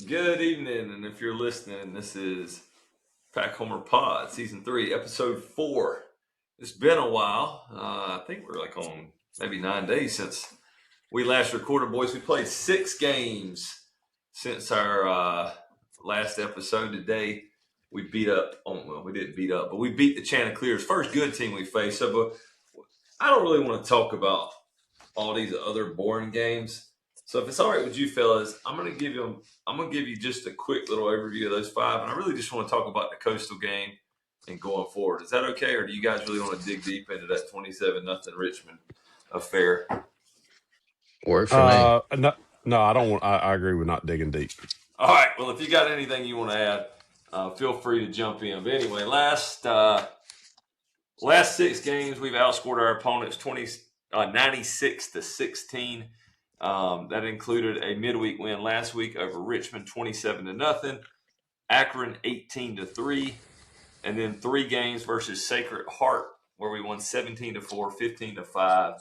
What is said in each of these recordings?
Good evening, and if you're listening, this is Pack Homer Pod, Season 3, Episode 4. It's been a while. I think we're like on maybe 9 days since we last recorded, boys. We played 6 games since our last episode. Today, we beat up, we didn't beat up, but we beat the Chanticleers, first good team we faced. But I don't really want to talk about all these other boring games. So if it's all right with you fellas, I'm gonna give you just a quick little overview of those 5, and I really just want to talk about the Coastal game and going forward. Is that okay, or do you guys really want to dig deep into that 27-0 Richmond affair? Work for me. No, I don't want. I agree with not digging deep. All right. Well, if you got anything you want to add, feel free to jump in. But anyway, last 6 games we've outscored our opponents 96-16. That included a midweek win last week over Richmond, 27-0, Akron 18-3, and then 3 games versus Sacred Heart where we won 17-4, 15-5,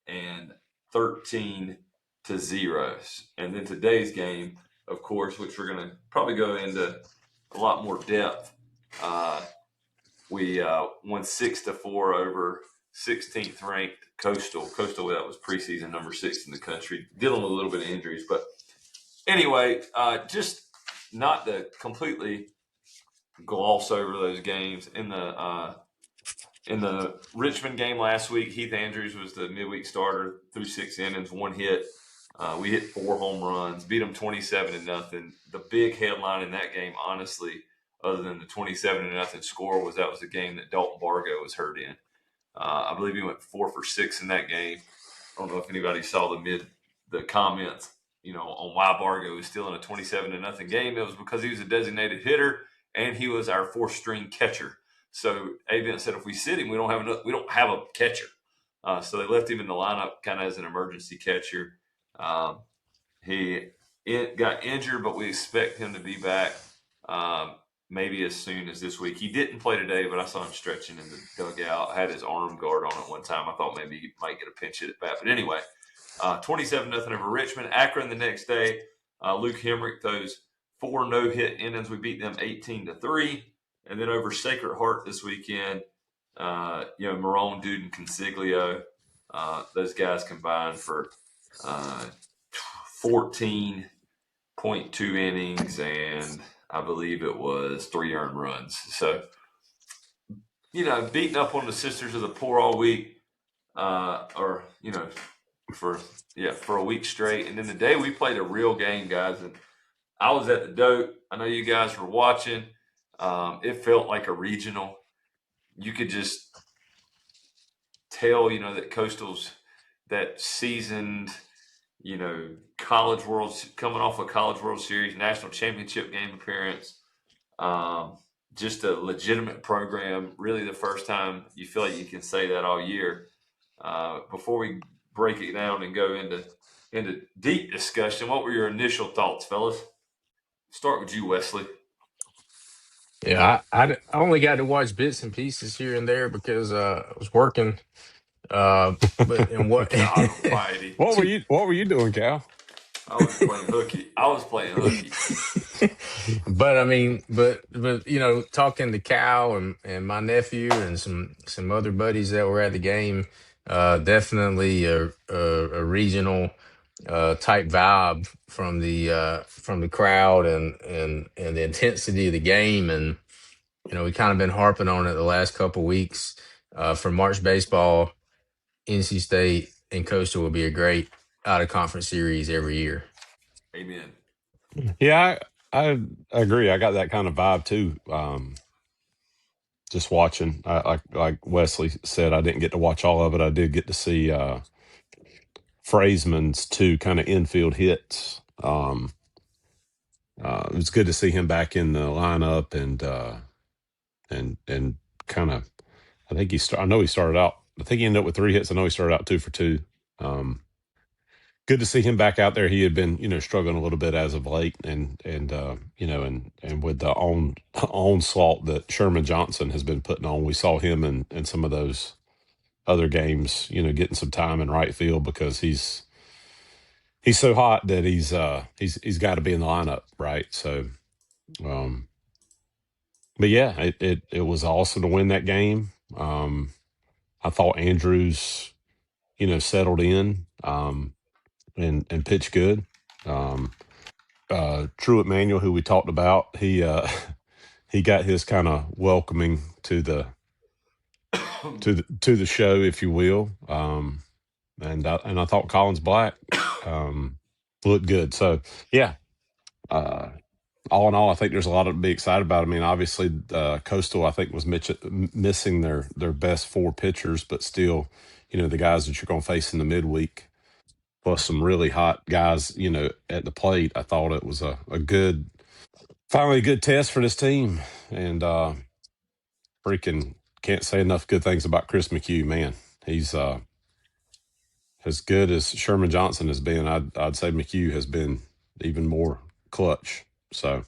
and 13-0. And then today's game, of course, which we're going to probably go into a lot more depth. We won 6-4 over 16th ranked Coastal, that was preseason number 6 in the country, dealing with a little bit of injuries. But anyway, just not to completely gloss over those games. In the Richmond game last week, Heath Andrews was the midweek starter, threw 6 innings, 1 hit. We hit 4 home runs, beat them 27-0. The big headline in that game, honestly, other than the 27-0 score, was the game that Dalton Bargo was hurt in. I believe he went 4 for 6 in that game. I don't know if anybody saw the comments, on why Bargo was still in a 27-0 game. It was because he was a designated hitter and he was our 4th string catcher. So Avent said, if we sit him, we don't have a catcher. So they left him in the lineup kind of as an emergency catcher. He got injured, but we expect him to be back maybe as soon as this week. He didn't play today, but I saw him stretching in the dugout. Had his arm guard on at one time. I thought maybe he might get a pinch hit at bat. But anyway, 27-0 over Richmond. Akron the next day, Luke Hemrick throws 4 no-hit innings. We beat them 18-3. And then over Sacred Heart this weekend, Marone, Dude, and Consiglio, those guys combined for 14.2 innings, and I believe it was 3 earned runs. So, beating up on the Sisters of the Poor all week, for a week straight. And then the day we played a real game, guys, and I was at the Doak. I know you guys were watching. It felt like a regional. You could just tell, that Coastal's that seasoned, College World, coming off a College World Series, national championship game appearance, just a legitimate program. Really the first time you feel like you can say that all year. Before we break it down and go into deep discussion, what were your initial thoughts, fellas? Start with you, Wesley. Yeah, I only got to watch bits and pieces here and there because I was working. But in what? God almighty. What were you doing, Cal? I was playing hooky. But I mean, but talking to Cal and my nephew and some other buddies that were at the game, definitely a regional type vibe from the crowd and the intensity of the game. And we kind of been harping on it the last couple of weeks. For March baseball, NC State and Coastal will be a great out of conference series every year. Amen. Yeah, I agree. I got that kind of vibe too. Just watching, like Wesley said, I didn't get to watch all of it. I did get to see Frazeman's 2 kind of infield hits. It was good to see him back in the lineup and kind of. I think I know he started out. I think he ended up with 3 hits. I know he started out 2 for 2. Good to see him back out there. He had been, struggling a little bit as of late, and with the onslaught that Sherman Johnson has been putting on, we saw him in some of those other games, getting some time in right field because he's he's so hot that he's got to be in the lineup, right? So, um, but yeah, it was awesome to win that game. I thought Andrews, settled in and pitched good. Truett Manuel, who we talked about, he he got his kind of welcoming to the show, if you will. And I thought Collins Black looked good. So yeah, uh, all in all, I think there's a lot to be excited about. I mean, obviously, Coastal, I think, was missing their best four pitchers, but still, the guys that you're going to face in the midweek, plus some really hot guys, at the plate. I thought it was finally a good test for this team, and freaking can't say enough good things about Chris McHugh. Man, he's as good as Sherman Johnson has been. I'd say McHugh has been even more clutch. So.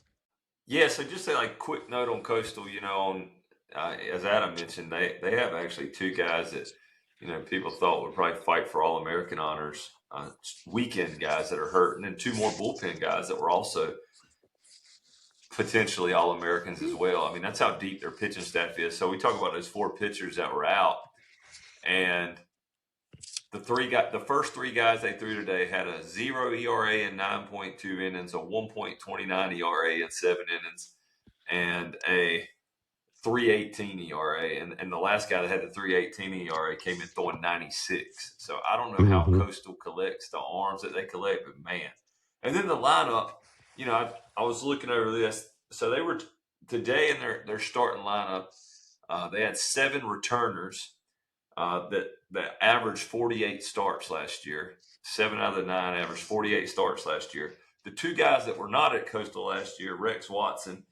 Yeah, so just a quick note on Coastal, on as Adam mentioned, they have actually two guys that people thought would probably fight for All American honors, weekend guys that are hurt, and then two more bullpen guys that were also potentially All Americans as well. I mean, that's how deep their pitching staff is. So we talk about those four pitchers that were out, and the first three guys they threw today had a 0 ERA in 9.2 innings, a 1.29 ERA in 7 innings, and a 3.18 ERA. And the last guy that had the 3.18 ERA came in throwing 96. So I don't know how Mm-hmm. Coastal collects the arms that they collect, but man. And then the lineup, I was looking over this. So they were today in their starting lineup. They had 7 returners that averaged 48 starts last year. 7 out of the 9 averaged 48 starts last year. The two guys that were not at Coastal last year, Rex Watson,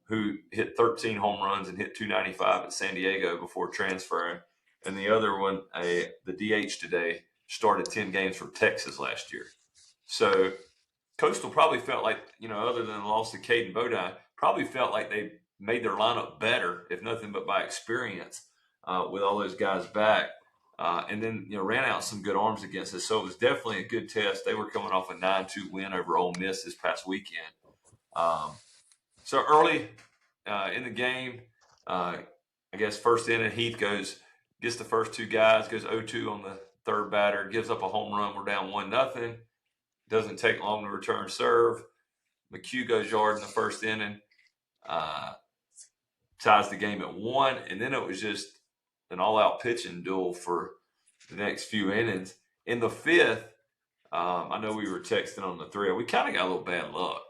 who hit 13 home runs and hit 295 at San Diego before transferring, and the other one, the DH today, started 10 games for Texas last year. So Coastal probably felt like, other than the loss to Caden Bodine, probably felt like they made their lineup better, if nothing but by experience, with all those guys back. And then, ran out some good arms against us. So it was definitely a good test. They were coming off a 9-2 win over Ole Miss this past weekend. So early in the game, I guess first inning, Heath gets the first two guys, goes 0-2 on the third batter, gives up a home run. We're down 1-0. Doesn't take long to return serve. McHugh goes yard in the first inning, ties the game at 1, and then it was just an all-out pitching duel for the next few innings. In the fifth, I know we were texting on the thread. We kind of got a little bad luck.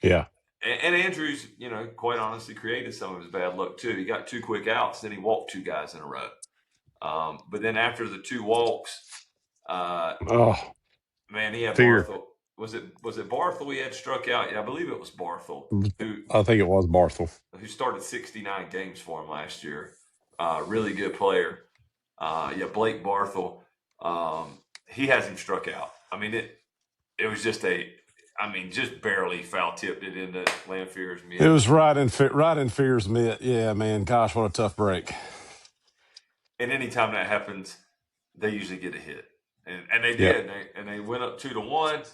Yeah. And Andrews, quite honestly, created some of his bad luck too. He got 2 quick outs, then he walked 2 guys in a row. But then after the 2 walks, Oh, man, he had fear. Barthel. Was it Barthel he had struck out? Yeah, I believe it was Barthel I think it was Barthel. who started 69 games for him last year. Really good player. Blake Barthel. He has him struck out. I mean, it was just just barely foul tipped it into Lanfear's mitt. It was right in Fear's mitt. Yeah, man. Gosh, what a tough break. And anytime that happens, they usually get a hit, and they Yep. did. They went up 2-1,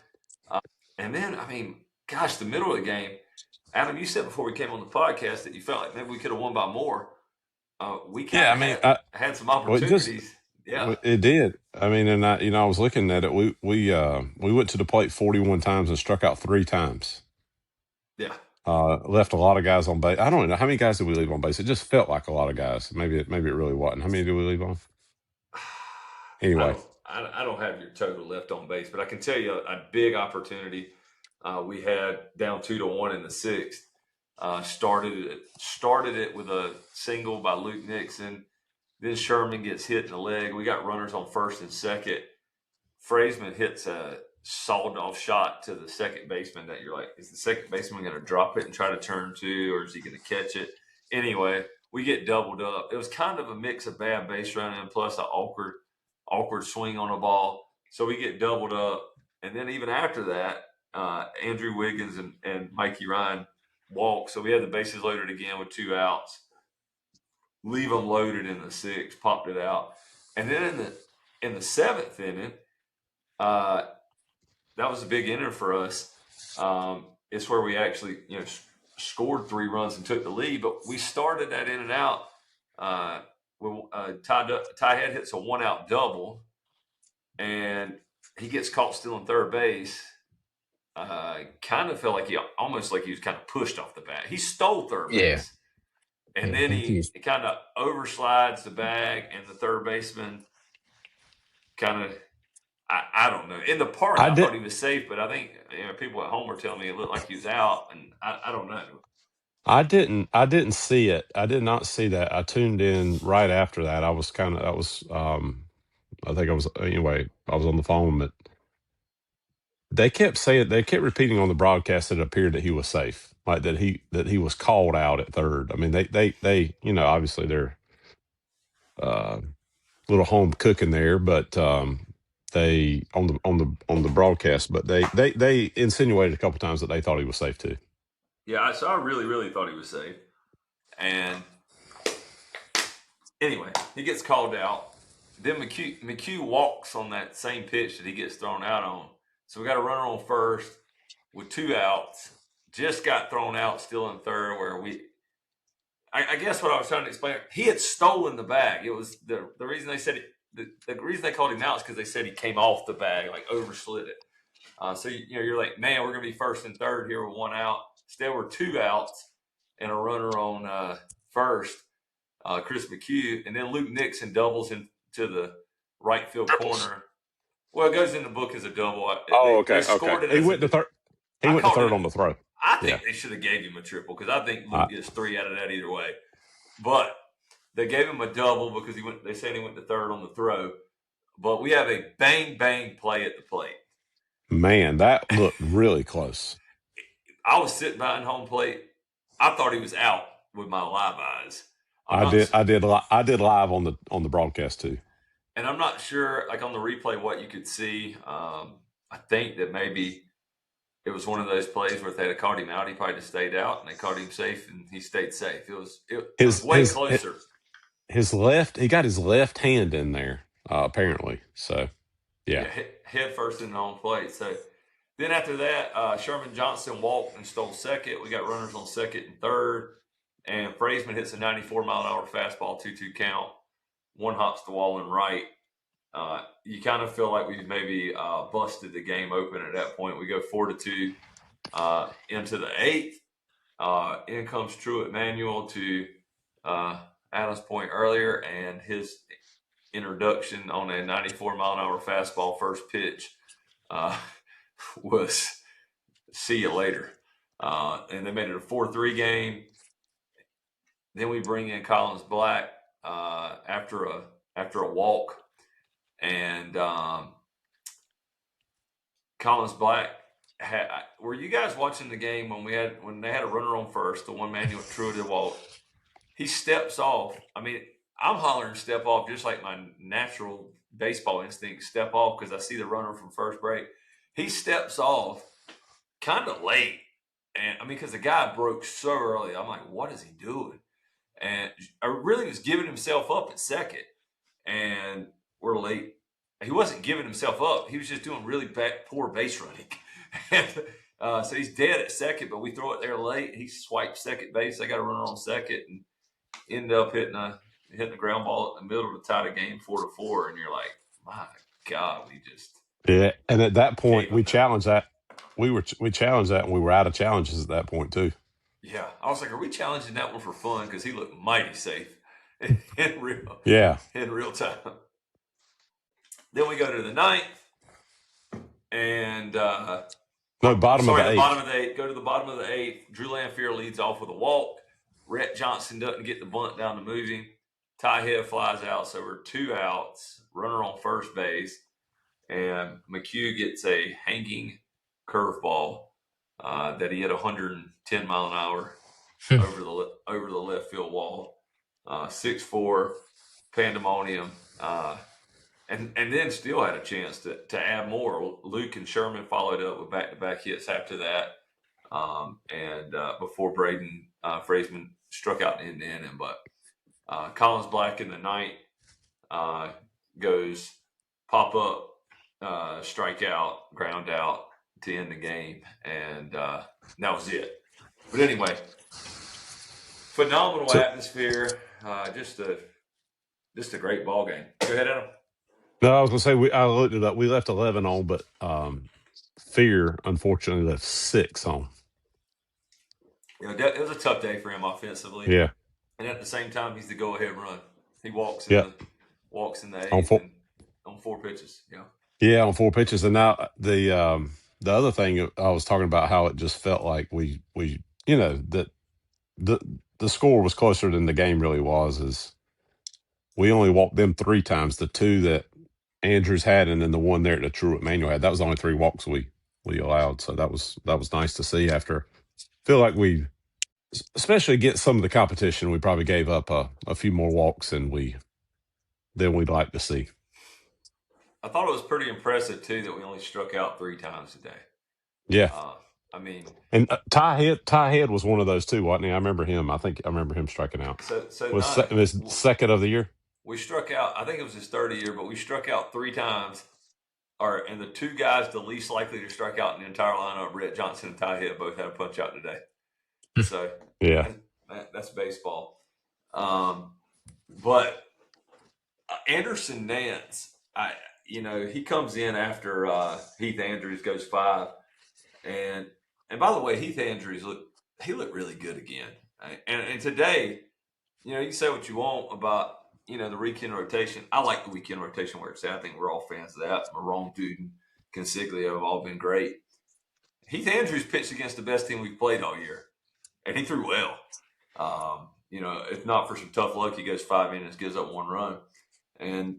and then gosh, the middle of the game. Adam, you said before we came on the podcast that you felt like maybe we could have won by more. We kind of had some opportunities. It did. I mean, and I was looking at it. We went to the plate 41 times and struck out 3 times. Yeah. Left a lot of guys on base. I don't know how many guys did we leave on base. It just felt like a lot of guys. Maybe it really wasn't. How many did we leave on? Anyway, I don't have your total left on base, but I can tell you a big opportunity we had down 2-1 in the 6th. Started it with a single by Luke Nixon. Then Sherman gets hit in the leg. We got runners on first and second. Frazeman hits a sawed-off shot to the second baseman that you're like, is the second baseman going to drop it and try to turn to, or is he going to catch it? Anyway, we get doubled up. It was kind of a mix of bad base running plus an awkward swing on a ball. So we get doubled up. And then even after that, Andrew Wiggins and Mikey Ryan walk. So we had the bases loaded again with 2 outs. Leave them loaded in the 6th, popped it out. And then in the 7th inning, that was a big inning for us. It's where we actually scored 3 runs and took the lead, but we started that in and out. Ty Head hits a 1-out double, and he gets caught stealing third base. Kind of felt like almost like he was kind of pushed off the bat. He stole third Yeah. base, and then I think he kind of overslides the bag, and the third baseman kind of, I don't know. In the park, I thought he was safe, but I think people at home were telling me it looked like he was out, and I don't know. I didn't see it. I did not see that. I tuned in right after that. I think I was on the phone, but they kept repeating on the broadcast that it appeared that he was safe, like that he was called out at third. I mean, they obviously they're little home cooking there, but they on the broadcast, but they insinuated a couple times that they thought he was safe too. Yeah, so I really thought he was safe, and anyway, he gets called out. Then McHugh walks on that same pitch that he gets thrown out on. So we got a runner on first with 2 outs. Just got thrown out, still in third. Where I guess what I was trying to explain, he had stolen the bag. It was the reason they said it. The reason they called him out is because they said he came off the bag, like overslid it. So you're like, man, we're gonna be first and third here with 1 out. Instead, we're 2 outs and a runner on first. Chris McHugh, and then Luke Nixon doubles into the right field corner. Well, it goes in the book as a double. They scored it. He went to third. He went to third on the throw. I think they should have gave him a triple because I think Luke gets 3 out of that either way. But they gave him a double because they said he went to third on the throw. But we have a bang play at the plate. Man, that looked really close. I was sitting behind home plate. I thought he was out with my live eyes. I did live on the broadcast too. And I'm not sure, like on the replay, what you could see. I think that maybe it was one of those plays where if they had caught him out, he probably just stayed out, and they caught him safe, and he stayed safe. It was way closer. He got his left hand in there, apparently. So, yeah. Head first in the home plate. So then after that, Sherman Johnson walked and stole second. We got runners on second and third, and Frazeman hits a 94-mile-an-hour fastball, 2-2 count. 1 hops the wall and right. You kind of feel like we maybe busted the game open at that point. We go 4-2 into the 8th. In comes Truett Manuel to Adam's point earlier, and his introduction on a 94-mile-an-hour fastball first pitch was see you later. And they made it a 4-3 game. Then we bring in Collins Black after a walk, and Collins Black were you guys watching the game when they had a runner on first, the one Manuel Truett had walked? He steps off. I mean, I'm hollering step off just like my natural baseball instinct, step off, because I see the runner from first break. He steps off kind of late, and I mean, because the guy broke so early, I'm like, what is he doing? And I really was giving himself up at second, and we're late. He wasn't giving himself up. He was just doing really poor base running. And so he's dead at second, but we throw it there late. He swipes second base. I got a runner on second and end up hitting a ground ball in the middle to tie the game 4-4. And you're like, my God, we just. Yeah. And at that point, we challenged that. We challenged that, and we were out of challenges at that point too. Yeah, I was like, are we challenging that one for fun? Because he looked mighty safe in real time. Then we go to the 9th, and bottom of the 8th. Go to the bottom of the 8th. Drew Lanphier leads off with a walk. Rhett Johnson doesn't get the bunt down to moving. Ty Head flies out, so we're 2 outs. Runner on first base, and McHugh gets a hanging curveball that he hit 110 mile an hour over the left field wall. 6-4 pandemonium, and then still had a chance to add more. Luke and Sherman followed up with back-to-back hits after that, and before Braden Frazeman struck out in the inning. But Collins Black in the 9th goes pop up, strike out, ground out. to end the game, and that was it. But anyway, phenomenal So atmosphere. Just a great ball game. Go ahead, Adam. no, I was gonna say I looked it up. We left 11 on, but Fear unfortunately left 6 on. It was a tough day for him offensively, Yeah, and at the same time, he's the go-ahead run. He walks in yeah, the on eighth 4. and on 4 pitches. Yeah. Yeah, on 4 pitches. And now the other thing I was talking about how it just felt like we that the the score was closer than the game really was. Is we only walked them 3 times. The 2 that Andrews had, and then the one there that Truett Manuel had. That was the only 3 walks we allowed. So that was nice to see. After feel like we, especially against some of the competition, we probably gave up a few more walks than we'd like to see. I thought it was pretty impressive too that we only struck out 3 times today. Yeah. I mean, And Ty Head was one of those too, wasn't he? I remember him. I think I remember him striking out. so Was nice. his second of the year? We struck out. I think it was his third year, but we struck out 3 times. And the 2 guys the least likely to strike out in the entire lineup, Brett Johnson and Ty Hill, both had a punch out today. So Yeah. that's baseball. But Anderson Nance, he comes in after Heath Andrews goes 5, and by the way, Heath Andrews looked really good again. And today, you can say what you want about the weekend rotation. I like the weekend rotation where it's at. I think we're all fans of that. Marone, Duden, Consiglio have all been great. Heath Andrews pitched against the best team we've played all year, and he threw well. If not for some tough luck, he goes 5 innings, gives up 1 run, and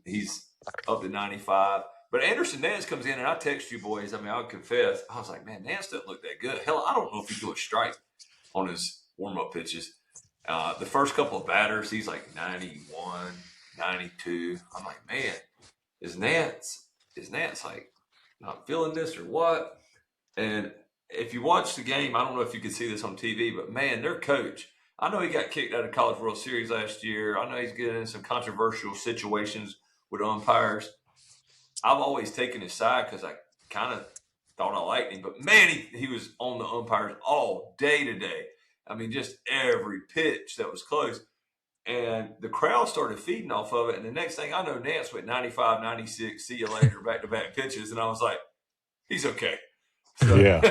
he's up to 95. But Anderson Nance comes in, and I text you boys. I mean, I'll confess, I was like, man, Nance doesn't look that good. Hell, I don't know if he threw a strike on his warm-up pitches. The first couple of batters, he's like 91, 92. I'm like, man, is Nance like not feeling this or what? And if you watch the game, I don't know if you could see this on TV, but man, their coach, I know he got kicked out of College World Series last year. I know he's getting in some controversial situations with umpires. I've always taken his side because I kind of thought I liked him, but man, he was on the umpires all day today. I mean, just every pitch that was close. And the crowd started feeding off of it. And the next thing I know, Nance went 95, 96, see you later, back-to-back pitches. And I was like, he's okay. So, Yeah.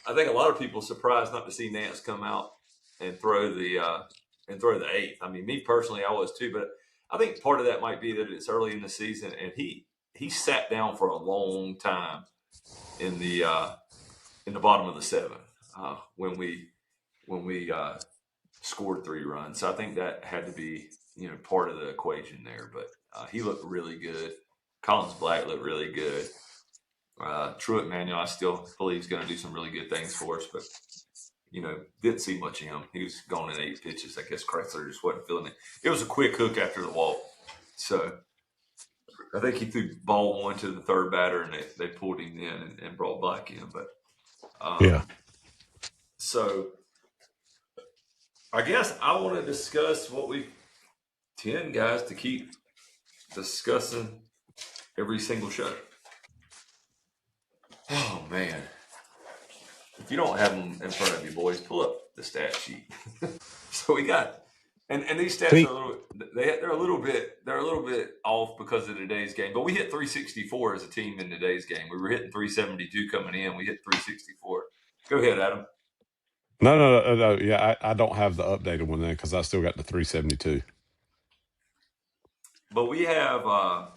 I think a lot of people surprised not to see Nance come out and throw the 8th. I mean, me personally, I was too. But I think part of that might be that it's early in the season, and he sat down for a long time in the bottom of the 7th when we scored 3 runs. So I think that had to be part of the equation there. But he looked really good. Collins Black looked really good. Truett Manuel, I still believe is going to do some really good things for us, but didn't see much of him. He was going in 8 pitches. I guess Chrysler just wasn't feeling it. It was a quick hook after the walk, so I think he threw ball 1 to the 3rd batter, and they pulled him in and brought Black in. But Yeah. So I guess I want to discuss what 10 guys to keep discussing every single show. Oh, man. If you don't have them in front of you, boys, pull up the stat sheet. So we got, and these stats are they're a little bit off because of today's game. But we hit 364 as a team in today's game. We were hitting 372 coming in. We hit 364. Go ahead, Adam. No. Yeah, I don't have the updated one then because I still got the 372. But we have, I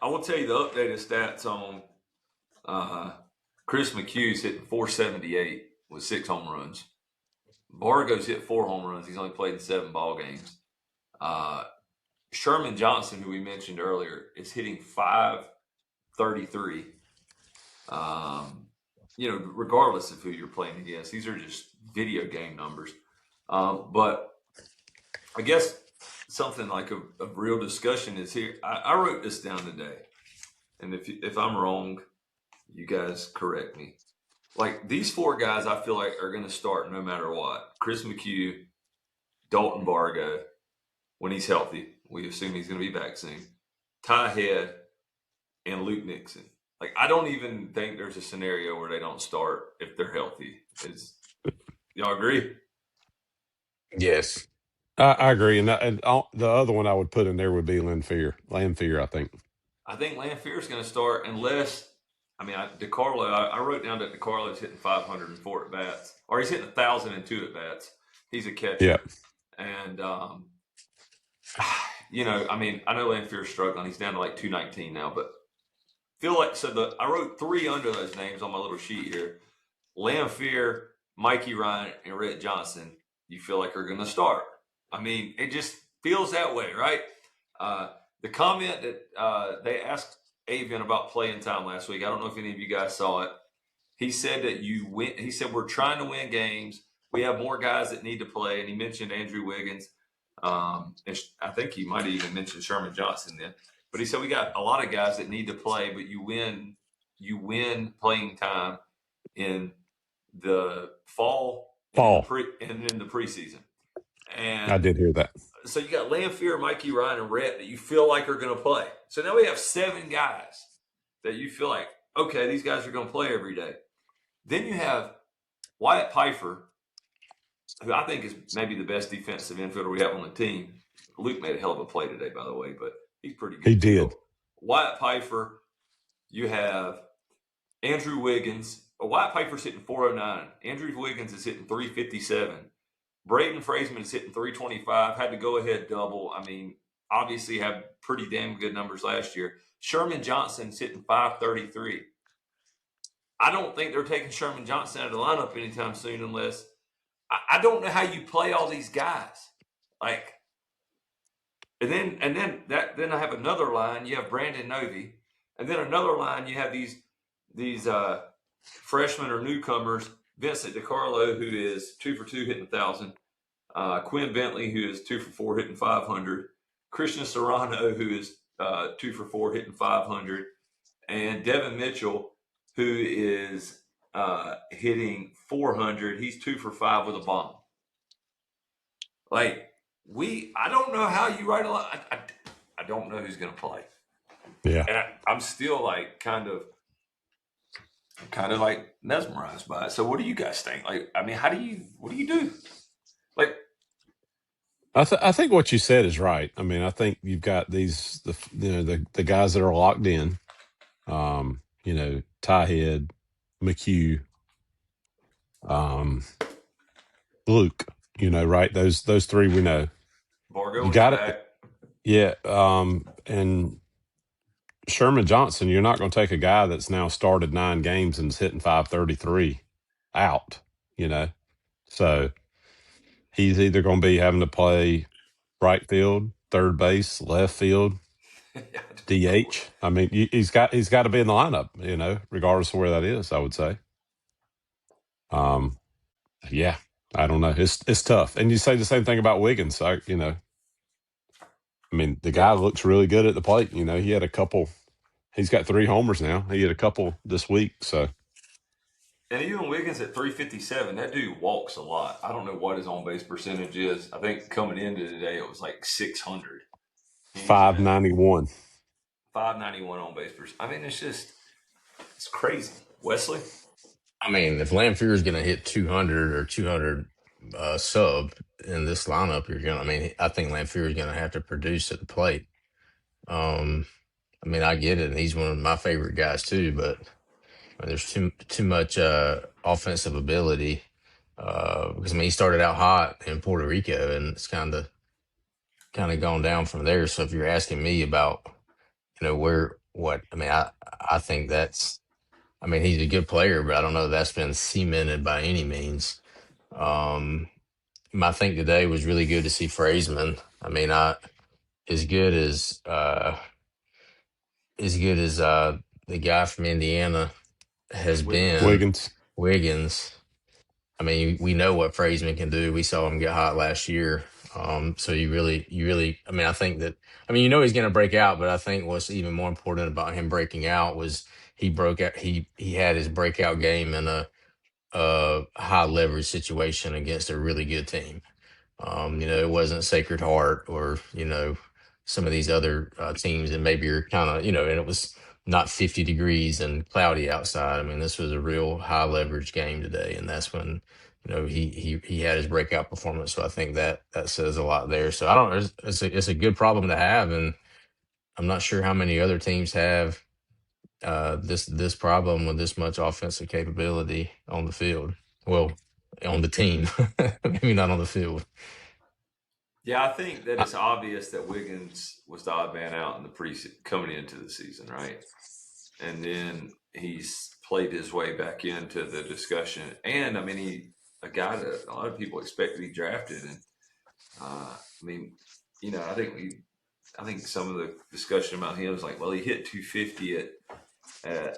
will tell you the updated stats on Chris McHugh's hitting 478 with 6 home runs. Bargo's hit 4 home runs. He's only played in 7 ball games. Sherman Johnson, who we mentioned earlier, is hitting 533. Regardless of who you're playing against, these are just video game numbers. But I guess something like a real discussion is here. I wrote this down today, and if I'm wrong, you guys correct me. Like these 4 guys, I feel like are going to start no matter what. Chris McHugh, Dalton Bargo, when he's healthy. We assume he's going to be back soon. Ty Head and Luke Nixon. Like, I don't even think there's a scenario where they don't start if they're healthy. Is y'all agree? Yes. I agree, and the other one I would put in there would be Lanfear. Lanfear, I think. I think Lanfear is going to start unless, DeCarlo. I wrote down that DeCarlo's hitting 504 at bats, or he's hitting 1,002 at bats. He's a Yeah, catcher, and I know Lanfear's struggling. He's down to like 219 now, but feel like I wrote three under those names on my little sheet here. Lanfear, Mikey Ryan, and Rhett Johnson. You feel like are going to start. I mean, it just feels that way, right? The comment that they asked Avian about playing time last week. I don't know if any of you guys saw it. He said that you win. He said we're trying to win games. We have more guys that need to play, and he mentioned Andrew Wiggins. And I think he might have even mentioned Sherman Johnson then. But he said we got a lot of guys that need to play, but you win. You win playing time in the fall and fall. in the preseason. I And did hear that. so you got Lanfear, Mikey Ryan, and Rhett that you feel like are going to play. So now we have 7 guys that you feel like, okay, these guys are going to play every day. Then you have Wyatt Pfeiffer, who I think is maybe the best defensive infielder we have on the team. Luke made a hell of a play today, by the way, but he's pretty good. He did. Wyatt Pfeiffer, you have Andrew Wiggins. Wyatt Pfeiffer's hitting 409. Andrew Wiggins is hitting 357. Braden Fraseman is hitting 325. Had to go ahead double. I mean, obviously had pretty damn good numbers last year. Sherman Johnson's hitting 533. I don't think they're taking Sherman Johnson out of the lineup anytime soon unless I don't know how you play all these guys. Like, and then I have another line. You have Brandon Novy, and then another line. You have these freshmen or newcomers. Vincent DiCarlo, who is 2 for 2 hitting 1,000. Quinn Bentley, who is 2 for 4 hitting 500. Christian Serrano, who is 2 for 4 hitting 500. And Devin Mitchell, who is hitting 400. He's 2 for 5 with a bomb. Like, I don't know how you write a lot. I don't know who's going to play. Yeah. And I'm still like kind of like mesmerized by it. So what do you guys think? Like, I mean, what do you do? Like, I think what you said is right. I mean, I think you've got the guys that are locked in. Tyhead, McHugh, Luke. Right? Those 3 we know. Bargo You is got back. it. Yeah. And Sherman Johnson, you're not going to take a guy that's now started 9 games and is hitting 533 out. So he's either going to be having to play right field, third base, left field, DH. I mean, he's got to be in the lineup, regardless of where that is. I would say. Yeah, I don't know. It's tough, and you say the same thing about Wiggins. The guy looks really good at the plate. He had a couple. He's got 3 homers now. He had a couple this week. So. And even Wiggins at 357, that dude walks a lot. I don't know what his on base percentage is. I think coming into today it was like 600. 591. 591 on base percent. I mean, it's crazy. Wesley? I mean, if Lanfear is going to hit 200 or 200 sub in this lineup, I think Lanfear is going to have to produce at the plate. I get it. And he's one of my favorite guys too, but there's too much offensive ability. Because he started out hot in Puerto Rico, and it's kind of gone down from there. So if you're asking me about, I think that's. He's a good player, but I don't know if that's been cemented by any means. I think today was really good to see Fraseman. As good as the guy from Indiana has been, Wiggins. We know what Fraseman can do. We saw him get hot last year. So you really, I think that, he's going to break out, but I think what's even more important about him breaking out was he broke out. He had his breakout game in a high leverage situation against a really good team. It wasn't Sacred Heart or, some of these other teams that maybe are kind of, and it was not 50 degrees and cloudy outside. I mean, this was a real high leverage game today, and that's when he had his breakout performance. So I think that says a lot there. So I don't. It's a good problem to have, and I'm not sure how many other teams have this problem with this much offensive capability on the field. Well, on the team, maybe not on the field. Yeah, I think that I, it's obvious that Wiggins was the odd man out in the coming into the season, right? And then he's played his way back into the discussion. And I mean, a guy that a lot of people expect to be drafted. And I mean, I think some of the discussion about him is like, well, he hit 250 at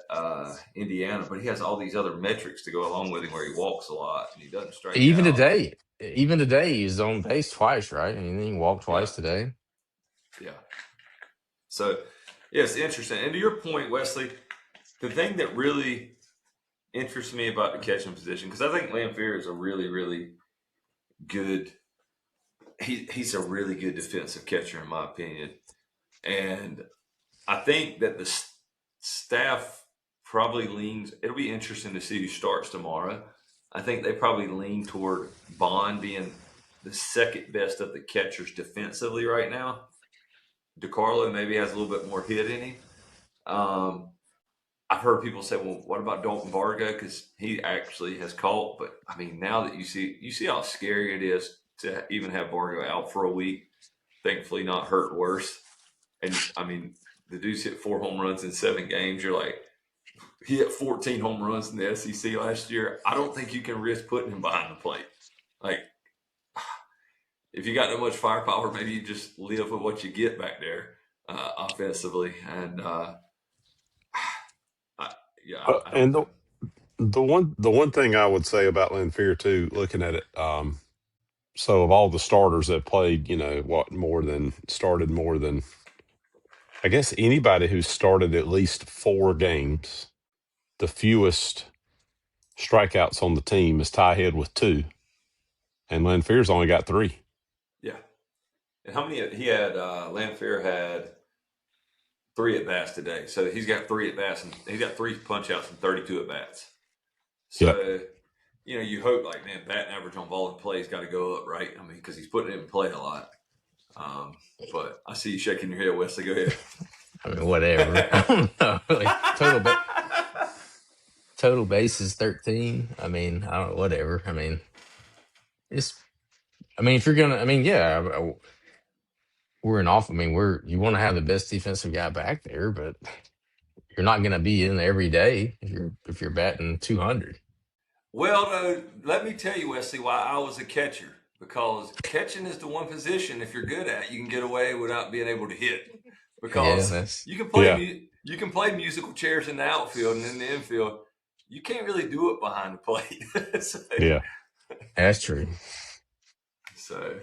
Indiana, but he has all these other metrics to go along with him, where he walks a lot and he doesn't strike even out. today, even today, he's on base twice, right? I mean, he walked Yeah, twice today. yeah. So, yeah, it's interesting. And to your point, Wesley, the thing that really interests me about the catching position, because I think Lamphere is a really, really good. He's a really good defensive catcher, in my opinion, and I think that the staff probably leans. It'll be interesting to see who starts tomorrow. I think they probably lean toward Bond being the second best of the catchers defensively right now. DeCarlo maybe has a little bit more hit in him. Um, I've heard people say, "Well, what about Dalton Varga? Because he actually has caught." But I mean, now that you see how scary it is to even have Varga out for a week. Thankfully, not hurt worse. And I mean, the dude's hit 4 home runs in 7 games. You're like, he hit 14 home runs in the SEC last year. I don't think you can risk putting him behind the plate. Like, if you got that much firepower, maybe you just live with what you get back there offensively. And I don't And think. the one thing I would say about Lanphier too, looking at it, so of all the starters that played, started more than, I guess, anybody who started at least 4 games, the fewest strikeouts on the team is Ty Head with 2, and Lanphier's only got 3. Yeah. And how many he had? Lamphere had 3 at bats today, so he's got 3 at bats, and he's got 3 punch outs and 32 at bats. Yep. So you hope, like, man, batting average on ball in play has got to go up, right? I mean, because he's putting it in play a lot. But I see you shaking your head, Wesley. Go ahead. I mean, whatever. I don't know. Like total base is 13. I mean, I don't whatever. I mean, it's. I mean, if you're gonna, I mean, yeah, we're an off. I mean, you want to have the best defensive guy back there, but you're not gonna be in every day if you're batting 200. Well, let me tell you, Wesley, why I was a catcher. Because catching is the one position, if you're good at, you can get away without being able to hit. Yeah, Because that's Yeah. you can play musical chairs in the outfield and in the infield. You can't really do it behind the plate. so, Yeah. that's true. so,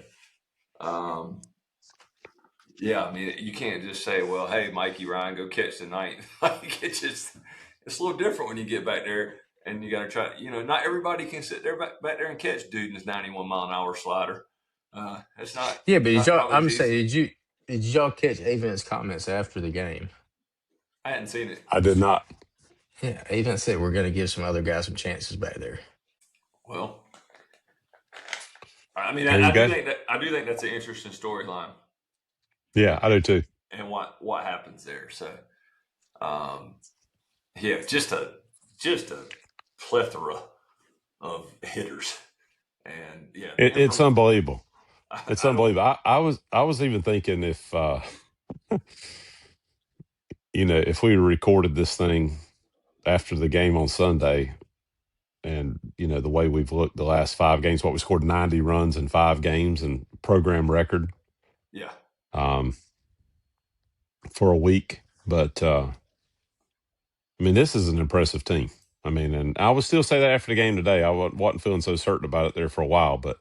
um, yeah, I mean, you can't just say, "Well, hey, Mikey Ryan, go catch tonight." Like, it's a little different when you get back there and you got to try. Not everybody can sit there back there and catch dude in his 91-mile-an-hour slider. It's Yeah, but not I'm always easy. saying, did y'all catch Avent's comments after the game? I hadn't seen it. I did not. Yeah, Avent said we're gonna give some other guys some chances back there. Well, I mean, There you go. I do think that's an interesting storyline, Yeah, I do too. and what happens there. So, yeah, just a plethora of hitters, and yeah, the It's inform. unbelievable. It's I don't. unbelievable. I was even thinking if if we recorded this thing after the game on Sunday, and the way we've looked the last 5 games, what we scored 90 runs in 5 games and program record Yeah. um, for a week. But I mean, this is an impressive team. I mean, and I would still say that after the game today, I wasn't feeling so certain about it there for a while, but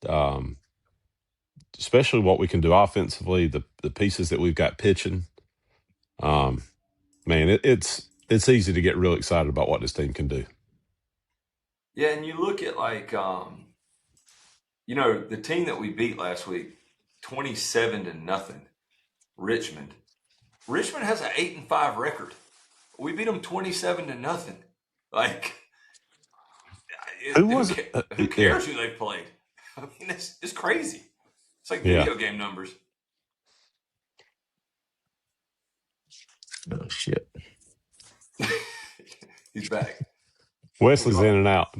um, especially what we can do offensively, the pieces that we've got pitching. Man, it's easy to get real excited about what this team can do. Yeah, and you look at, like, the team that we beat last week, 27-0, Richmond. Richmond has an 8-5 record. We beat them 27-0. Like, Who was it? who Yeah, cares who they played? I mean, it's crazy. It's like yeah. video game numbers. Oh shit. He's back. We Wesley's are. in and out.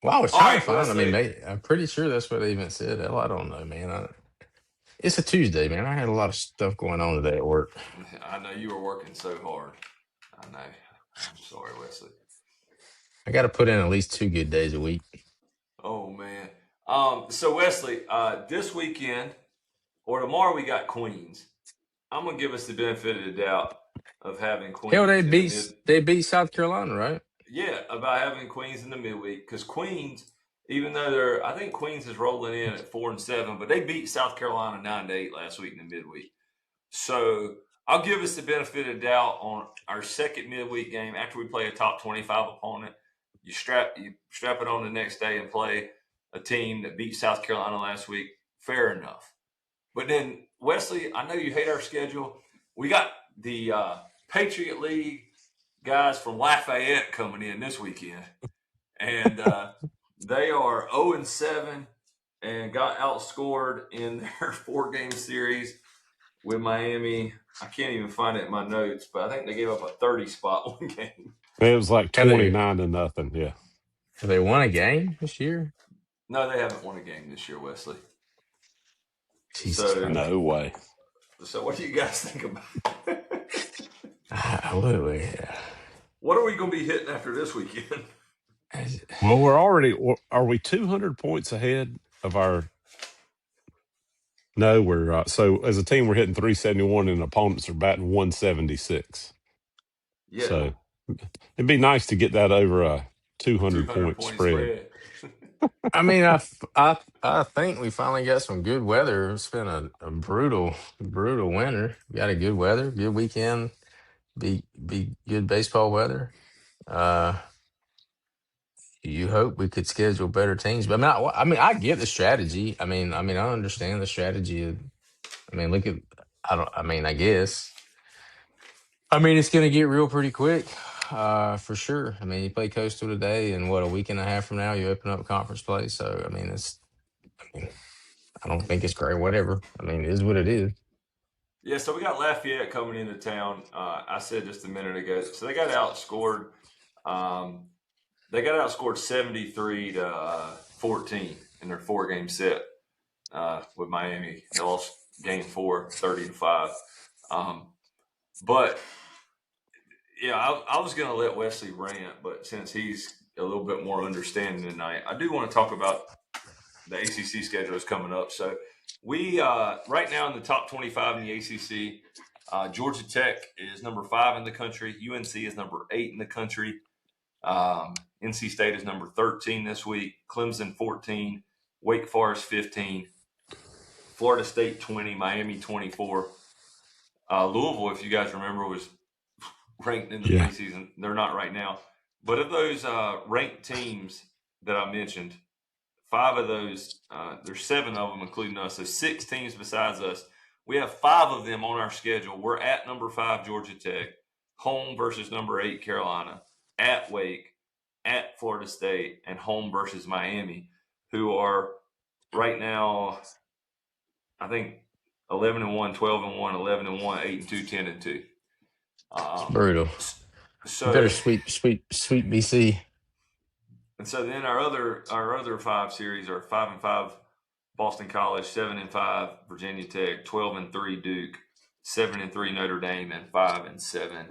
Well, I was All trying to right, find. I mean, Wesley. I'm pretty sure that's what they even said. Hell, I don't know, man. It's a Tuesday, man. I had a lot of stuff going on today at work. I know you were working so hard. I know. I'm sorry, Wesley. I got to put in at least 2 good days a week. Oh man. So Wesley, this weekend or tomorrow we got Queens. I'm gonna give us the benefit of the doubt of having Hell, Queens in the mid. they beat South Carolina, right? Yeah, about having Queens in the midweek because Queens, even though I think Queens is rolling in at 4-7, but they beat South Carolina 9-8 last week in the midweek. So I'll give us the benefit of the doubt on our second midweek game after we play a top 25 opponent. You strap it on the next day and play a team that beat South Carolina last week. Fair enough. But then Wesley, I know you hate our schedule. We got the Patriot League guys from Lafayette coming in this weekend, and they are 0-7 and got outscored in their 4-game series with Miami. I can't even find it in my notes, but I think they gave up a 30 spot one game. It was like Have they 29-0. Yeah. have they won a game this year? No, they haven't won a game this year, Wesley. Jesus So, Christ. No way. what do you guys think about it? What are we going to be hitting after this weekend? Well, are we 200 points ahead of our? No, we're so as a team we're hitting 371 and opponents are batting 176. Yeah, So it'd be nice to get that over a 200 200 point point spread. spread. I mean, I think we finally got some good weather. It's been a brutal winter. We got a good weather, good weekend. Be good baseball weather. Uh, you hope we could schedule better teams, but I get the strategy. I understand the strategy. I mean, look at I don't. I mean, I guess. I mean, it's gonna get real pretty quick, for sure. I mean, you play Coastal today, and what, a week and a half from now, you open up conference play. So, I mean, I don't think it's great. Whatever. I mean, it is what it is. Yeah, so we got Lafayette coming into town. I said just a minute ago. So they got outscored. They got outscored 73-14 in their 4-game set with Miami. They lost game 4, 30-5. But yeah, I was going to let Wesley rant, but since he's a little bit more understanding tonight, I do want to talk about the ACC schedule is coming up. So we right now in the top 25 in the ACC, Georgia Tech is number 5 in the country. UNC is number 8 in the country. NC State is number 13 this week. Clemson 14, Wake Forest 15, Florida State 20, Miami 24. Louisville, if you guys remember, was ranked in the Yeah. preseason. They're not right now. But of those ranked teams that I mentioned, 5 of those, there's 7 of them, including us. So 6 teams besides us. We have 5 of them on our schedule. We're at number 5, Georgia Tech, home versus number 8, Carolina, at Wake, at Florida State, and home versus Miami, who are right now, I think, 11-1, 12-1, 11-1, 8-2, 10-2. It's brutal. You So better sweep BC. and so then our other 5 series are 5-5 Boston College, 7-5 Virginia Tech, 12-3 Duke, 7-3 Notre Dame, and 5-7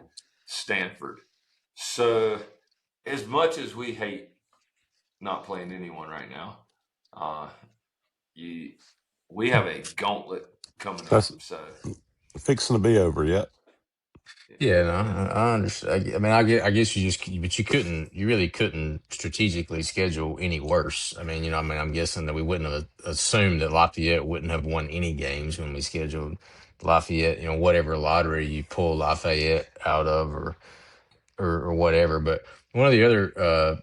Stanford. So as much as we hate not playing anyone right now, we have a gauntlet coming That's up. So fixing to be over yet. Yeah, no, I understand. I mean, I guess but you really couldn't strategically schedule any worse. I mean, I'm guessing that we wouldn't have assumed that Lafayette wouldn't have won any games when we scheduled Lafayette. Whatever lottery you pull Lafayette out of, or whatever. But one of the other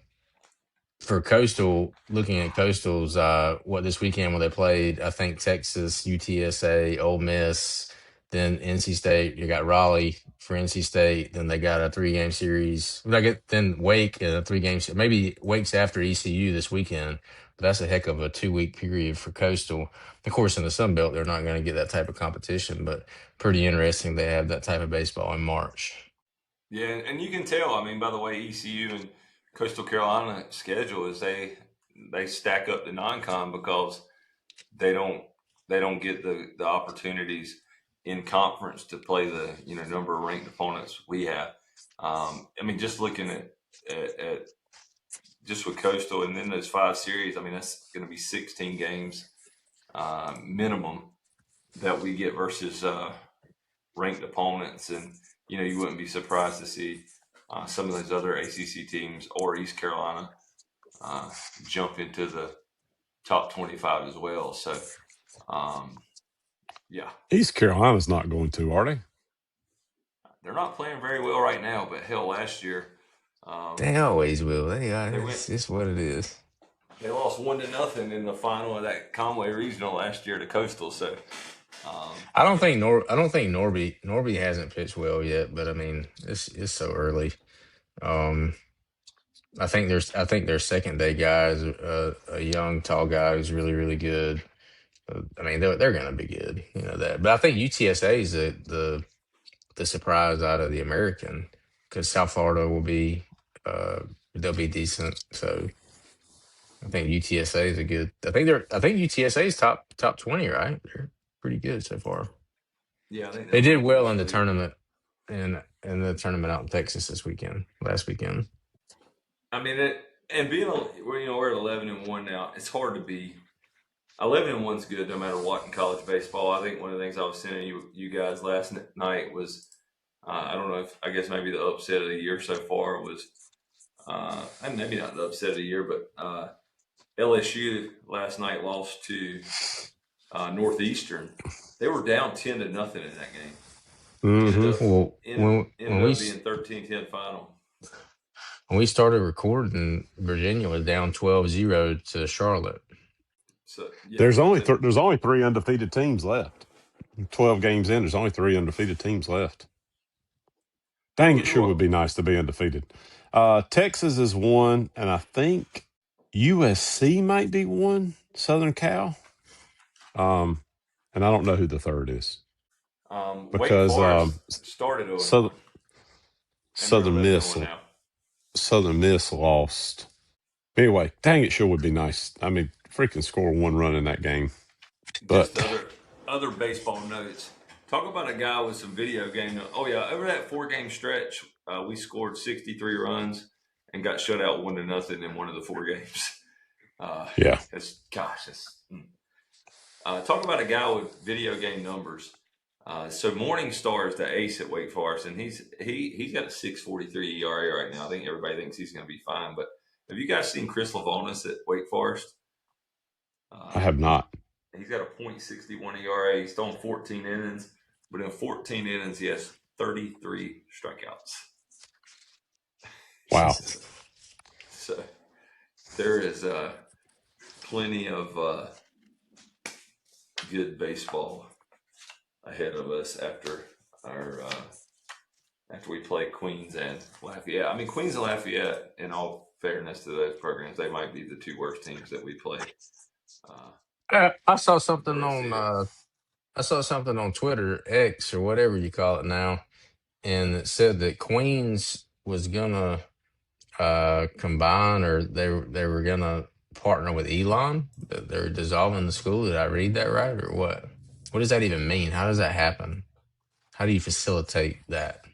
for Coastal, looking at Coastal's what this weekend when they played, I think Texas, UTSA, Ole Miss. then NC State. You got Raleigh for NC State. Then they got a 3-game series. Then Wake in a 3-game. Maybe Wake's after ECU this weekend. But that's a heck of a 2-week period for Coastal. Of course, in the Sun Belt, they're not going to get that type of competition. But pretty interesting they have that type of baseball in March. Yeah, and you can tell. I mean, by the way, ECU and Coastal Carolina schedule is they stack up the non-con because they don't get the opportunities in conference to play the number of ranked opponents we have. I mean, just looking at just with Coastal and then those 5 series, I mean that's going to be 16 games minimum that we get versus ranked opponents, and you wouldn't be surprised to see some of those other ACC teams or East Carolina jump into the top 25 as well. So, yeah, East Carolina's not going to, are they? they're not playing very well right now. But hell, last year They always will. they went. It's what it is. They lost 1-0 in the final of that Conway Regional last year to Coastal. So, I don't think Norby hasn't pitched well yet, but I mean it's so early. I think their second day guy is a young tall guy who's really really good. I mean they're gonna be good, that. But I think UTSA is the surprise out of the American because South Florida will be they'll be decent. So I think UTSA is a good. I think UTSA is top 20, right? They're pretty good so far. yeah, I think They they'll did make well this in the week. tournament in the tournament out in Texas last weekend. I mean, and being we're at 11-1 now. It's hard to be 11-1's good no matter what in college baseball. I think one of the things I was sending you guys last night was I don't know if I guess maybe the upset of the year so far was and maybe not the upset of the year, but LSU last night lost to Northeastern. They were down 10-0 in that game. Mm-hmm. Well, Ended up being 13-10 final. when we started recording, Virginia was down 12-0 to Charlotte. So yeah, There's only 3 undefeated teams left. 12 games in, there's only 3 undefeated teams left. Dang, it sure would be nice to be undefeated. Texas is 1, and I think USC might be 1. Southern Cal. And I don't know who the third is. Because Wake Forest started 0-1. Southern Miss lost. Anyway, dang, it sure would be nice. I mean, freaking score 1 run in that game. But just other baseball notes. Talk about a guy with some video game. Oh yeah, over that 4-game stretch, we scored 63 runs and got shut out 1-0 in one of the 4 games. Yeah, talk about a guy with video game numbers. So Morningstar is the ace at Wake Forest, and he's got a 6.43 ERA right now. I think everybody thinks he's going to be fine. But have you guys seen Chris Lavonis at Wake Forest? I have not. He's got a .61 ERA. He's thrown 14 innings, but in 14 innings he has 33 strikeouts. Wow. So there is plenty of good baseball ahead of us after we play Queens and Lafayette. I mean, Queens and Lafayette, in all fairness to those programs, they might be the 2 worst teams that we play. I saw something on Twitter, X or whatever you call it now, and it said that Queens was gonna combine, or they were gonna partner with Elon. That they're dissolving the school. Did I read that right, or what? What does that even mean? How does that happen? How do you facilitate that?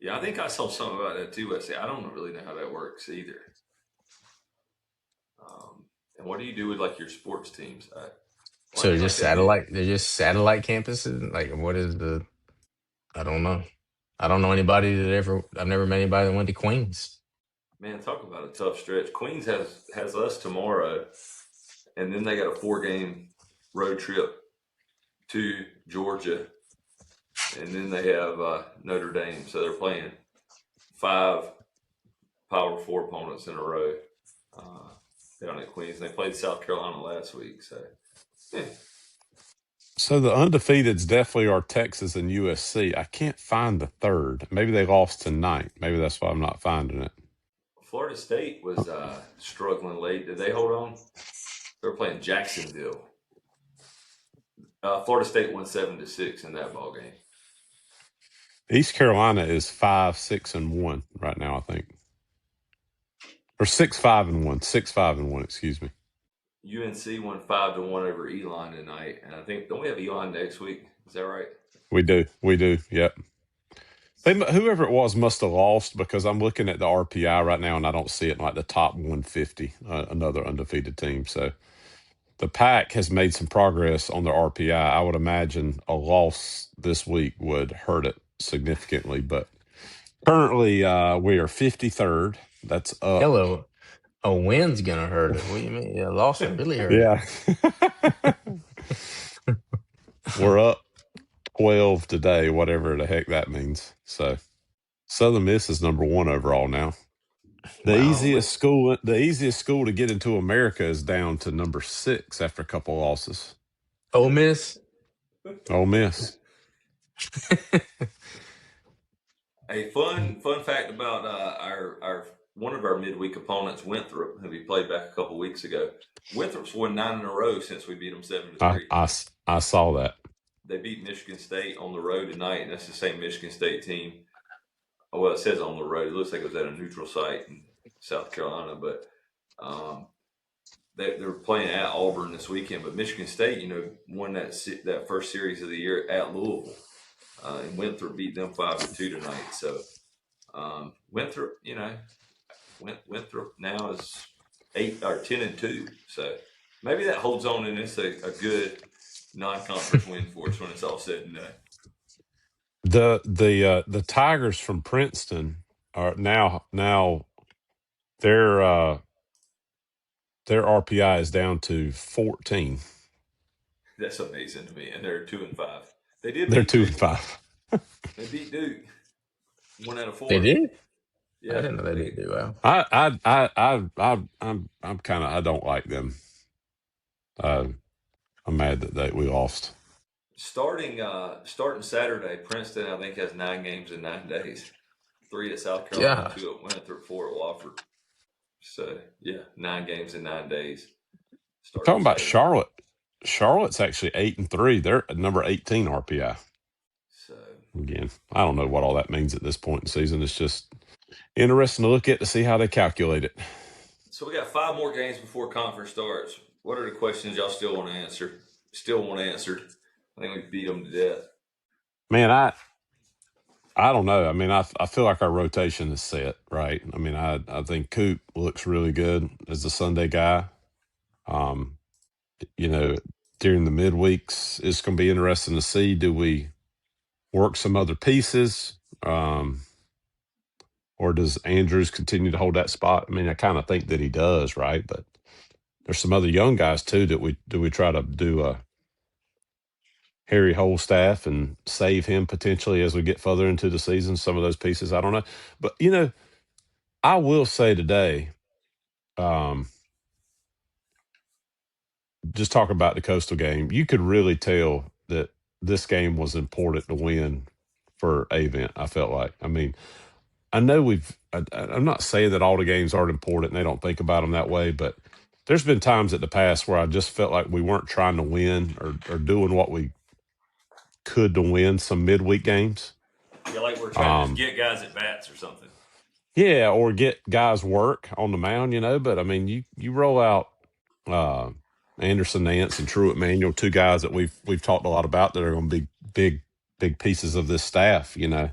Yeah, I think I saw something about that too. I don't really know how that works either. And what do you do with like your sports teams? So they're just satellite. They're just satellite campuses. Like, what is the? I don't know. I don't know anybody I've never met anybody that went to Queens. Man, talk about a tough stretch. Queens has us tomorrow, and then they got a 4-game road trip to Georgia, and then they have Notre Dame. So they're playing 5 Power 4 opponents in a row down at Queens. And they played South Carolina last week. So, yeah. So the undefeateds definitely are Texas and USC. I can't find the third. Maybe they lost tonight. Maybe that's why I'm not finding it. Florida State was struggling late. Did they hold on? They were playing Jacksonville. Florida State won 7-6 in that ball game. East Carolina is 5-6-1 right now, I think, or 6-5-1. 6-5-1. Excuse me. UNC won 5-1 over Elon tonight, and I think don't we have Elon next week? Is that right? We do. We do. Yep. Whoever it was must have lost because I'm looking at the RPI right now and I don't see it in like the top 150. Another undefeated team. So the Pack has made some progress on their RPI. I would imagine a loss this week would hurt it significantly, but currently we are 53rd. That's up. Hello. A win's gonna hurt it. What do you mean? Yeah, loss will really hurt Yeah. We're up 12 today, whatever the heck that means. So Southern Miss is number 1 overall now. it. The Wow. easiest school to get into America is down to number 6 after a couple losses. Ole Miss. Ole Miss. A fun fact about our one of our midweek opponents, Winthrop, who we played back a couple weeks ago. Winthrop's won 9 in a row since we beat them 7-3. I saw that. They beat Michigan State on the road tonight, and that's the same Michigan State team. Well, it says on the road. It looks like it was at a neutral site in South Carolina, but they're playing at Auburn this weekend. But Michigan State, won that first series of the year at Louisville, and Winthrop beat them 5-2 tonight. So Winthrop, Winthrop now is 10-2. So maybe that holds on, and it's a good non-conference win for us when it's all said and done. The Tigers from Princeton are now their RPI is down to 14. That's amazing to me, and they're 2-5. They did. They're beat 2-5. They beat Duke 1 out of 4. They did? Yeah, I didn't know they did do well. I'm kind of, I don't like them. I'm mad that we lost. Starting Saturday, Princeton I think has 9 games in 9 days. 3 at South Carolina, 2 at Winthrop, 4 at Wofford. So yeah, 9 games in 9 days. Talking about Charlotte. Charlotte's actually 8-3. They're at number 18 RPI. So again, I don't know what all that means at this point in the season. It's just interesting to look at to see how they calculate it. So we got 5 more games before conference starts. What are the questions y'all still want to answer? I think we beat them to death. Man, I don't know. I mean, I feel like our rotation is set, right? I mean, I think Coop looks really good as the Sunday guy. During the midweeks, it's going to be interesting to see, do we work some other pieces? Or does Andrews continue to hold that spot? I mean, I kind of think that he does, right? But there's some other young guys too that we try to do a Harry Holstaff and save him potentially as we get further into the season. Some of those pieces, I don't know. But, I will say today, just talk about the Coastal game, you could really tell that this game was important to win for Avent, I felt like. I mean, I know I'm not saying that all the games aren't important and they don't think about them that way, but there's been times at the past where I just felt like we weren't trying to win or doing what we could to win some midweek games. Yeah, like we're trying to get guys at bats or something. Yeah, or get guys work on the mound, But I mean, you roll out Anderson Nance and Truett Manuel, 2 guys that we've talked a lot about that are going to be big pieces of this staff. I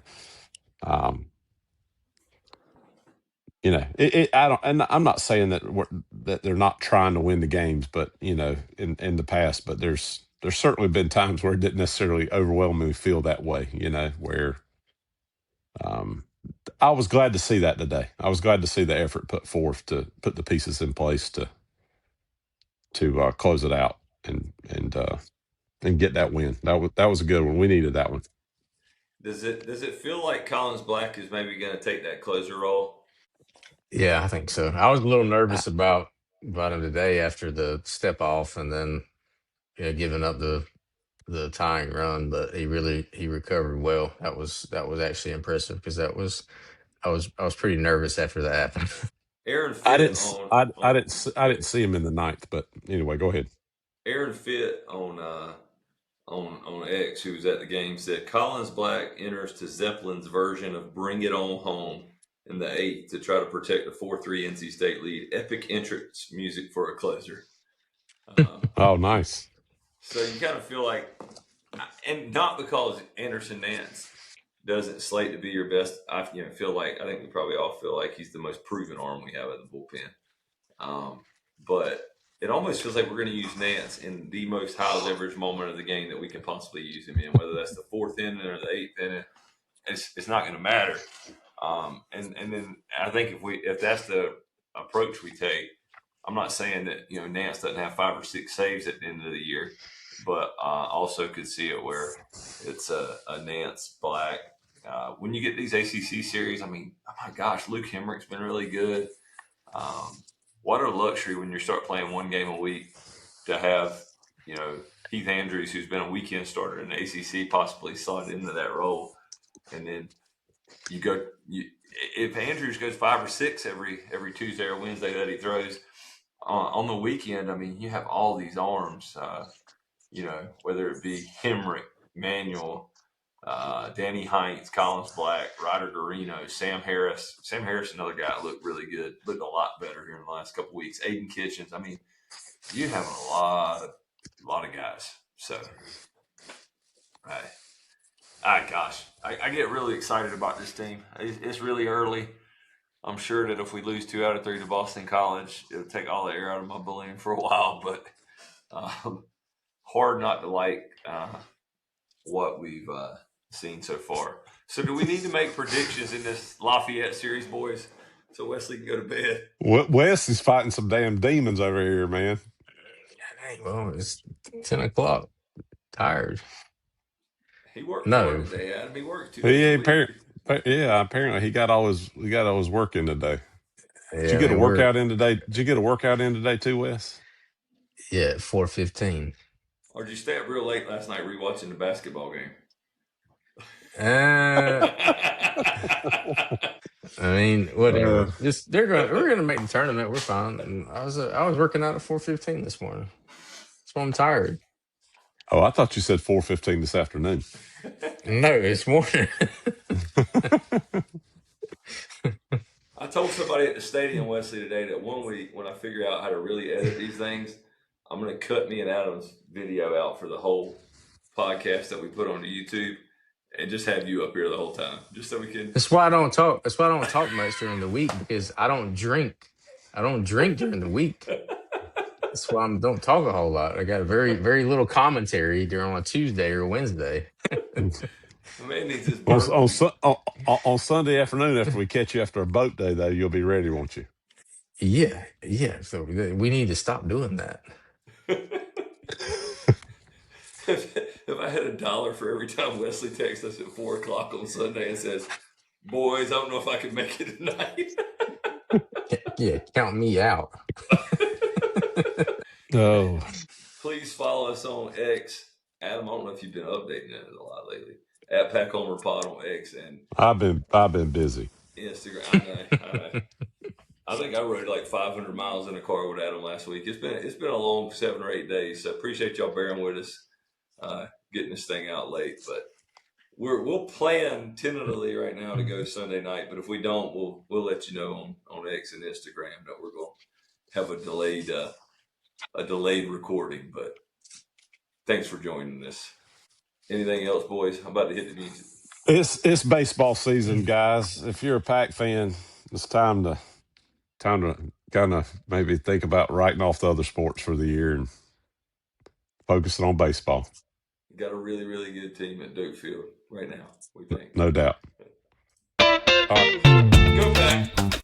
don't, and I'm not saying that they're not trying to win the games, but in the past, but there's certainly been times where it didn't necessarily overwhelmingly feel that way, where I was glad to see that today. I was glad to see the effort put forth to put the pieces in place to close it out and get that win. That was a good one. We needed that one. Does it feel like Collins Black is maybe going to take that closer role? Yeah, I think so. I was a little nervous about him today after the step off and then giving up the the tying run, but he recovered well. That was actually impressive because I was pretty nervous after that happened. Aaron I Fitt didn't s- I didn't s- I didn't Good. see him in the ninth, but anyway, go ahead. Aaron Fitt on X, who was at the game, said Collins Black enters to Zeppelin's version of "Bring It On Home" in the eighth to try to protect the 4-3 NC State lead. Epic entrance music for a closer. Oh, nice. So you kind of feel like, and not because Anderson Nance doesn't slate to be your best. I feel like, I think we probably all feel like he's the most proven arm we have at the bullpen. But it almost feels like we're going to use Nance in the most high leverage moment of the game that we can possibly use him in, whether that's the fourth inning or the eighth inning. It's not going to matter. And then I think if that's the approach we take, I'm not saying that Nance doesn't have 5 or 6 saves at the end of the year, but also could see it where it's a Nance Black. When you get these ACC series, I mean, oh my gosh, Luke Hemrick's been really good. What a luxury when you start playing one game a week to have Heath Andrews, who's been a weekend starter in the ACC, possibly slide into that role, and then if Andrews goes 5 or 6 every Tuesday or Wednesday that he throws on the weekend, I mean, you have all these arms, whether it be Hemrick, Manuel, Danny Heinz, Collins Black, Ryder Garino, Sam Harris. Sam Harris, another guy, looked really good, looked a lot better here in the last couple of weeks. Aiden Kitchens. I mean, you have a lot of guys. So, gosh, I get really excited about this team. It's really early. I'm sure that if we lose 2 out of 3 to Boston College, it'll take all the air out of my balloon for a while. But hard not to like what we've seen so far. So, do we need to make predictions in this Lafayette series, boys, so Wesley can go to bed? Wes is fighting some damn demons over here, man. Well, it's 10 o'clock. Tired. He worked hard No. today, Adam. He works 2 days a Yeah, week. apparently he got all his work in today. Did you Yeah, I get a mean we're workout in today? Did you get a workout in today too, Wes? yeah 4:15. Or did you stay up real late last night rewatching the basketball game? I mean, whatever. Just we're gonna make the tournament. We're fine. And I was working out at 4:15 this morning. That's why I'm tired. Oh, I thought you said 4:15 this afternoon. No, it's morning. I told somebody at the stadium, Wesley, today that one week when I figure out how to really edit these things, I'm going to cut me and Adam's video out for the whole podcast that we put on YouTube and just have you up here the whole time, just so we can. That's why I don't talk. That's why I don't talk much during the week because I don't drink. I don't drink during the week. That's why I don't talk a whole lot. I got a very little commentary during on a Tuesday or Wednesday. The man needs his on, bourbon. on Sunday afternoon after we catch you after a boat day, though, you'll be ready, won't you? Yeah. So we need to stop doing that. If I had $1 for every time Wesley texts us at 4 o'clock on Sunday and says, "Boys, I don't know if I can make it tonight." Yeah, count me out. Oh, Please follow us on X. Adam, I don't know if you've been updating that a lot lately. At Pack Homer Pod on X and I've been busy. Instagram. I know. I think I rode like 500 miles in a car with Adam last week. It's been a long 7 or 8 days. So appreciate y'all bearing with us, getting this thing out late. But we'll plan tentatively right now to go Sunday night. But if we don't, we'll let you know on X and Instagram that we're going to have a delayed recording. But thanks for joining us. Anything else, boys? I'm about to hit the music. It's baseball season, guys. If you're a Pack fan, it's time to kind of maybe think about writing off the other sports for the year and focusing on baseball. Got a really, really good team at Duke Field right now, we think. No doubt. All right. Go Pack.